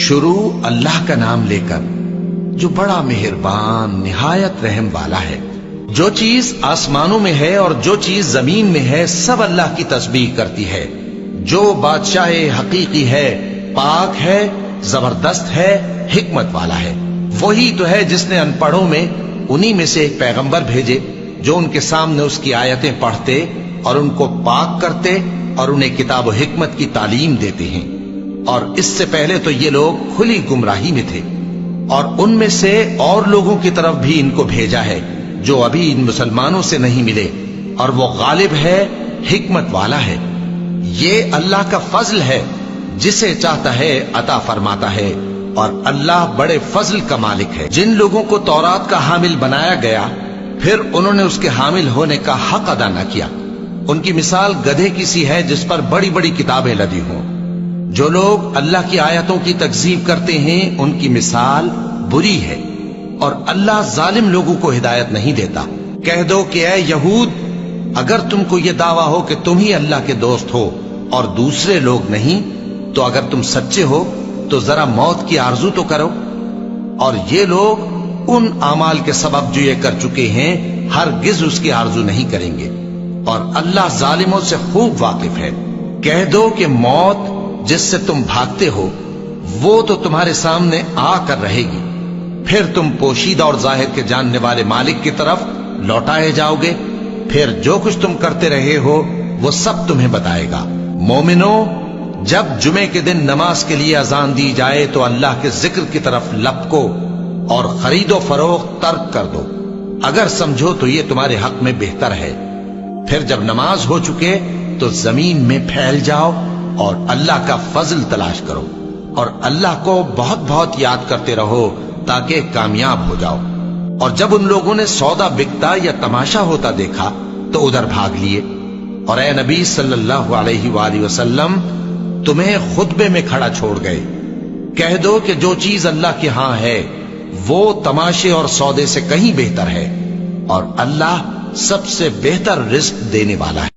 شروع اللہ کا نام لے کر جو بڑا مہربان نہایت رحم والا ہے۔ جو چیز آسمانوں میں ہے اور جو چیز زمین میں ہے سب اللہ کی تسبیح کرتی ہے۔ جو بادشاہ حقیقی ہے، پاک ہے، زبردست ہے، حکمت والا ہے۔ وہی تو ہے جس نے ان پڑھوں میں انہی میں سے ایک پیغمبر بھیجے جو ان کے سامنے اس کی آیتیں پڑھتے اور ان کو پاک کرتے اور انہیں کتاب و حکمت کی تعلیم دیتے ہیں۔ اور اس سے پہلے تو یہ لوگ کھلی گمراہی میں تھے، اور ان میں سے اور لوگوں کی طرف بھی ان کو بھیجا ہے جو ابھی ان مسلمانوں سے نہیں ملے، اور وہ غالب ہے، حکمت والا ہے۔ یہ اللہ کا فضل ہے، جسے چاہتا ہے عطا فرماتا ہے، اور اللہ بڑے فضل کا مالک ہے۔ جن لوگوں کو تورات کا حامل بنایا گیا پھر انہوں نے اس کے حامل ہونے کا حق ادا نہ کیا، ان کی مثال گدھے کی سی ہے جس پر بڑی بڑی کتابیں لدی ہوں۔ جو لوگ اللہ کی آیتوں کی تکذیب کرتے ہیں ان کی مثال بری ہے، اور اللہ ظالم لوگوں کو ہدایت نہیں دیتا۔ کہہ دو کہ اے یہود، اگر تم کو یہ دعویٰ ہو کہ تم ہی اللہ کے دوست ہو اور دوسرے لوگ نہیں، تو اگر تم سچے ہو تو ذرا موت کی آرزو تو کرو۔ اور یہ لوگ ان اعمال کے سبب جو یہ کر چکے ہیں ہرگز اس کی آرزو نہیں کریں گے، اور اللہ ظالموں سے خوب واقف ہے۔ کہہ دو کہ موت جس سے تم بھاگتے ہو وہ تو تمہارے سامنے آ کر رہے گی، پھر تم پوشیدہ اور ظاہر کے جاننے والے مالک کی طرف لوٹائے جاؤ گے، پھر جو کچھ تم کرتے رہے ہو وہ سب تمہیں بتائے گا۔ مومنو، جب جمعے کے دن نماز کے لیے اذان دی جائے تو اللہ کے ذکر کی طرف لپکو اور خرید و فروخت ترک کر دو، اگر سمجھو تو یہ تمہارے حق میں بہتر ہے۔ پھر جب نماز ہو چکے تو زمین میں پھیل جاؤ اور اللہ کا فضل تلاش کرو، اور اللہ کو بہت بہت یاد کرتے رہو تاکہ کامیاب ہو جاؤ۔ اور جب ان لوگوں نے سودا بکتا یا تماشا ہوتا دیکھا تو ادھر بھاگ لیے، اور اے نبی صلی اللہ علیہ وآلہ وسلم تمہیں خطبے میں کھڑا چھوڑ گئے۔ کہہ دو کہ جو چیز اللہ کے ہاں ہے وہ تماشے اور سودے سے کہیں بہتر ہے، اور اللہ سب سے بہتر رزق دینے والا ہے۔